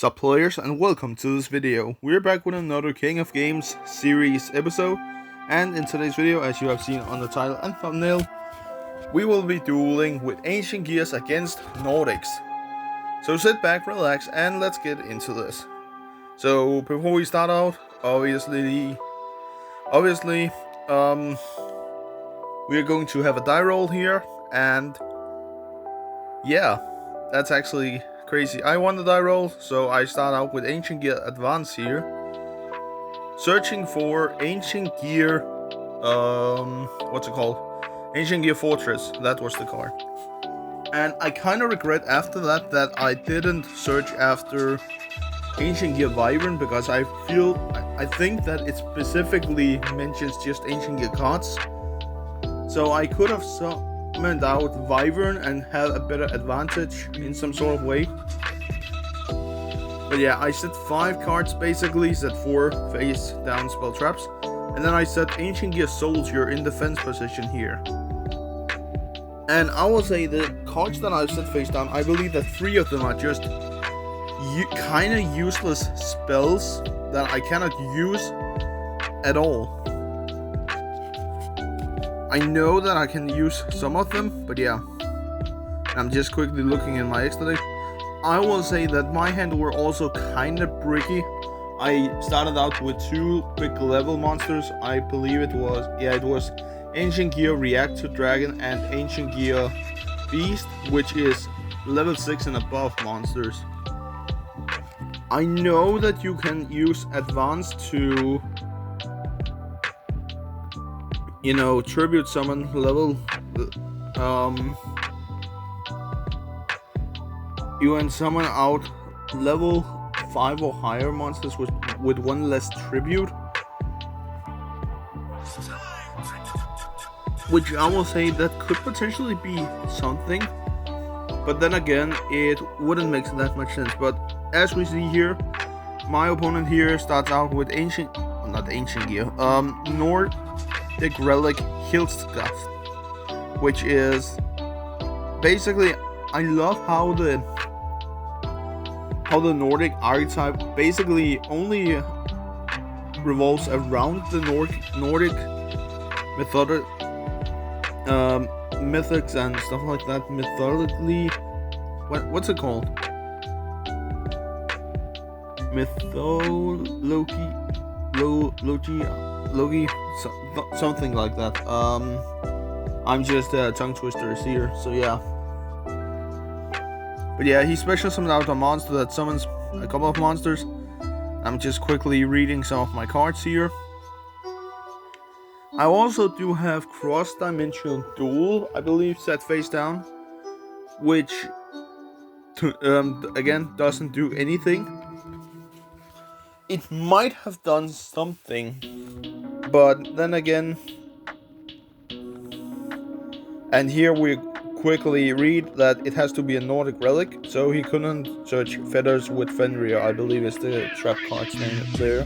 Sup players, and welcome to this video. We're back with another King of Games series episode, and in today's video, as you have seen on the title and thumbnail, we will be dueling with Ancient Gears against Nordics. So sit back, relax, and let's get into this. So before we start out, obviously, we are going to have a die roll here, and yeah, that's actually crazy. I won the die roll, so I start out with Ancient Gear Advance here. Searching for Ancient Gear, what's it called? Ancient Gear Fortress, that was the card. And I kind of regret after that I didn't search after Ancient Gear Wyvern, because I think that it specifically mentions just Ancient Gear cards. So I could have summoned out Wyvern and had a better advantage in some sort of way. But yeah, I set 5 cards basically, set 4 face down spell traps, and then I set Ancient Gear Soldier in defense position here. And I will say the cards that I've set face down, I believe that 3 of them are just kind of useless spells that I cannot use at all. I know that I can use some of them, but yeah. I'm just quickly looking in my extra deck. I will say that my hand were also kind of bricky. I started out with 2 big level monsters. I believe it was Ancient Gear Reactor Dragon and Ancient Gear Beast, which is level 6 and above monsters. I know that you can use Advance to, tribute summon level, you can summon out level 5 or higher monsters with 1 less tribute. Which I will say that could potentially be something. But then again, it wouldn't make that much sense. But as we see here, my opponent here starts out with Nordic Relic Hiltskast, which is basically, I love how the Nordic archetype basically only revolves around the Nordic mythics and stuff like that. Mythologically, what's it called? Logi, something like that. I'm just tongue twisters here, so yeah. But yeah, he special summoned out a monster that summons a couple of monsters. I'm just quickly reading some of my cards here. I also do have Cross-Dimensional Duel, I believe, set face down, which again doesn't do anything. It might have done something, but then again, and here we quickly read that it has to be a Nordic relic, so he couldn't search Feathers with Fenrir, I believe is the trap card's name there.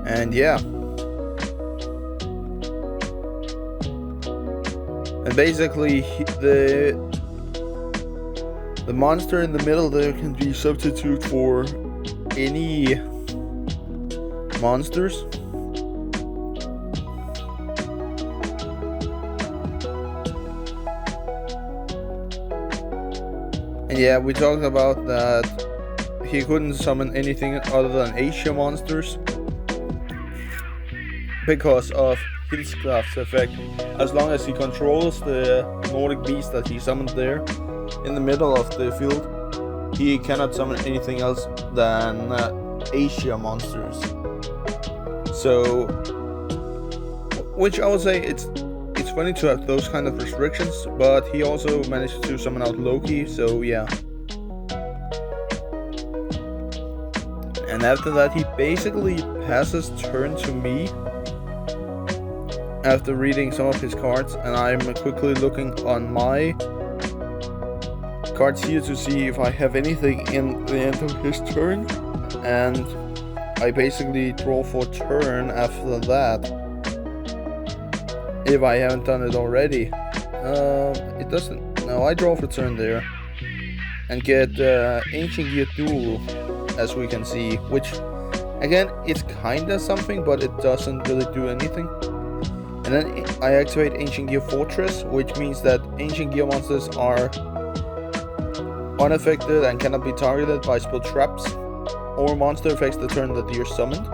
And yeah. And basically the monster in the middle there can be substitute for any monsters. And yeah, we talked about that he couldn't summon anything other than Asia monsters because of Hiltskast's effect. As long as he controls the Nordic beast that he summoned there in the middle of the field, he cannot summon anything else than Asia monsters. So, which I would say it's funny to have those kind of restrictions, but he also managed to summon out Loki, so yeah. And after that, he basically passes turn to me after reading some of his cards, and I'm quickly looking on my cards here to see if I have anything in the end of his turn, and I basically draw for turn after that, if I haven't done it already. It doesn't. No, I draw for turn there. And get Ancient Gear Duel, as we can see. Which, again, it's kinda something, but it doesn't really do anything. And then I activate Ancient Gear Fortress, which means that Ancient Gear monsters are unaffected and cannot be targeted by spell traps or monster effects the turn that you're summoned.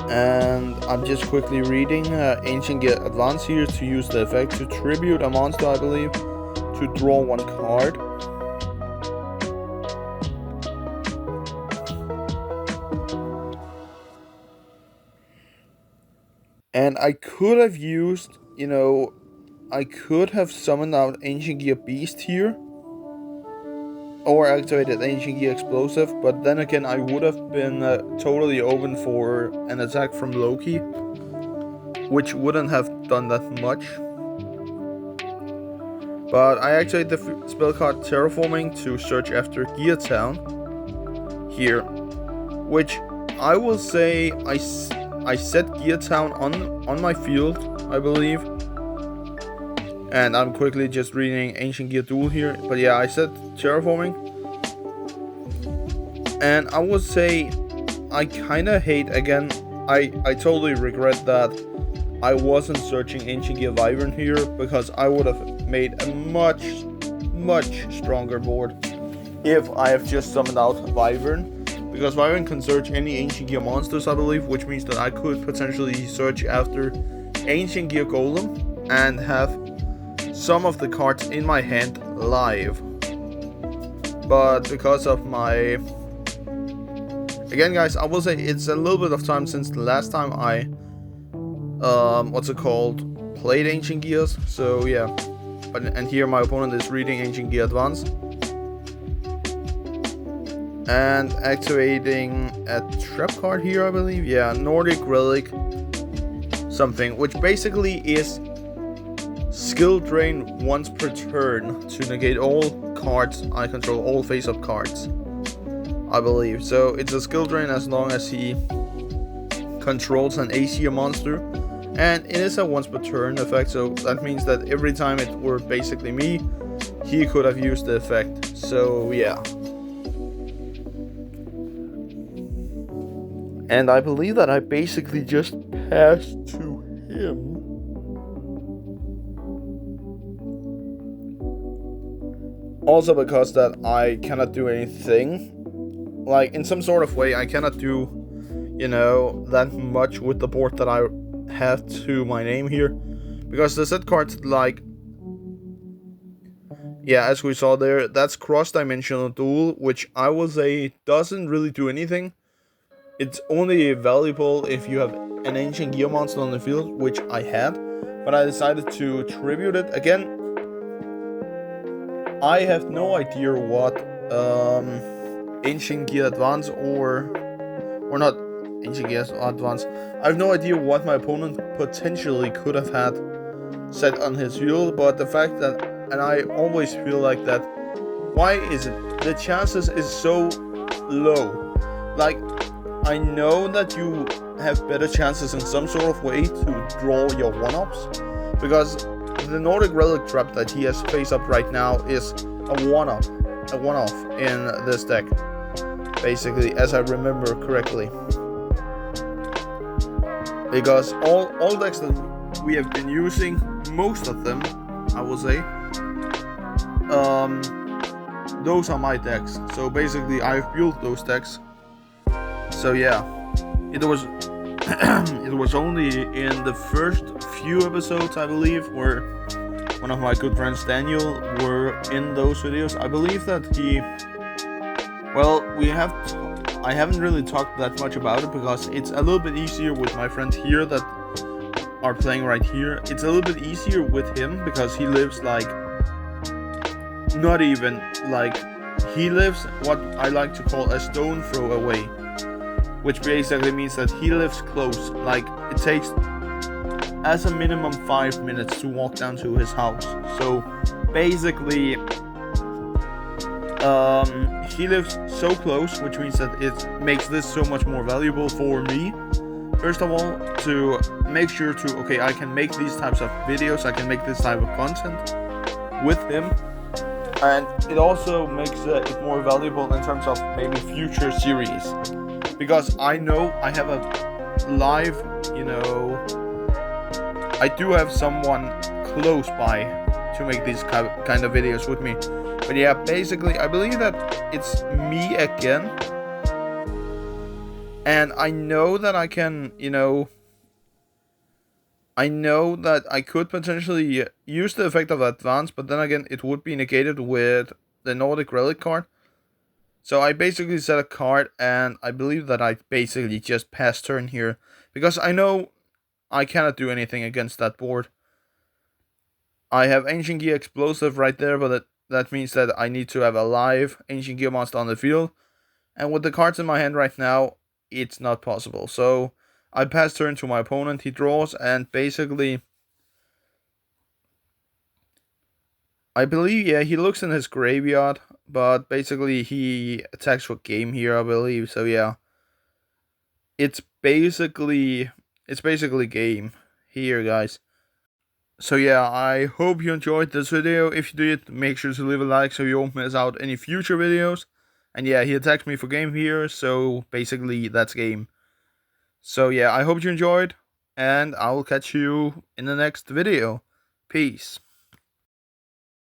And I'm just quickly reading Ancient Gear Advance here to use the effect to tribute a monster, I believe, to draw one card. And I could have used, I could have summoned out Ancient Gear Beast here. Or activated Ancient Gear Explosive, but then again I would have been totally open for an attack from Loki, which wouldn't have done that much. But I activate the spell card Terraforming to search after Gear Town here, which I will say I set Gear Town on my field, I believe. And I'm quickly just reading Ancient Gear Duel here. But yeah, I said Terraforming. And I would say I kinda hate, again, I totally regret that I wasn't searching Ancient Gear Wyvern here, because I would have made a much stronger board if I have just summoned out Wyvern. Because Wyvern can search any Ancient Gear monsters, I believe, which means that I could potentially search after Ancient Gear Golem and have some of the cards in my hand live. But because of my... Again, guys, I will say it's a little bit of time since the last time I... played Ancient Gears. So, yeah. And here my opponent is reading Ancient Gear Advance. And activating a trap card here, I believe. Yeah, Nordic Relic something. Which basically is... skill drain once per turn to negate all cards I control, all face-up cards, I believe. So it's a skill drain as long as he controls an AC monster, and it is a once per turn effect, so that means that every time it were basically me, he could have used the effect. So yeah. And I believe that I basically just passed to him. Also because that I cannot do anything. Like, in some sort of way, I cannot do, that much with the board that I have to my name here. Because the set cards, like... Yeah, as we saw there, that's Cross-Dimensional Duel, which I will say doesn't really do anything. It's only valuable if you have an Ancient Gear monster on the field, which I had. But I decided to tribute it again. I have no idea what Ancient Gear Advance or not Ancient Gear Advance. I have no idea what my opponent potentially could have had set on his field, but the fact that, and I always feel like that, why is it the chances is so low? Like, I know that you have better chances in some sort of way to draw your one-ups, because the Nordic Relic trap that he has face up right now is a one-off in this deck, basically, as I remember correctly. Because all decks that we have been using, most of them, I will say, those are my decks. So basically, I've built those decks. So yeah, it was it was only in the first few episodes, I believe, where one of my good friends, Daniel, were in those videos. I believe that he... Well, I haven't really talked that much about it, because it's a little bit easier with my friends here that are playing right here. It's a little bit easier with him, because he lives like... Not even, like... He lives what I like to call a stone throw away. Which basically means that he lives close. Like, it takes as a minimum 5 minutes to walk down to his house. So basically, He lives so close, which means that it makes this so much more valuable for me. First of all, to make sure to, okay, I can make these types of videos, I can make this type of content with him. And it also makes it more valuable in terms of maybe future series. Because I know I have a live, I do have someone close by to make these kind of videos with me. But yeah, basically, I believe that it's me again. And I know that I can, I know that I could potentially use the effect of advance, but then again, it would be negated with the Nordic Relic card. So I basically set a card, and I believe that I basically just pass turn here. Because I know I cannot do anything against that board. I have Ancient Gear Explosive right there, but that means that I need to have a live Ancient Gear monster on the field. And with the cards in my hand right now, it's not possible. So I pass turn to my opponent, he draws, and basically, I believe, yeah, he looks in his graveyard, but basically he attacks for game here, I believe. So yeah, it's basically game here, guys. So yeah, I hope you enjoyed this video. If you did, make sure to leave a like so you won't miss out any future videos. And yeah, he attacked me for game here, so basically that's game. So yeah, I hope you enjoyed, and I will catch you in the next video. Peace.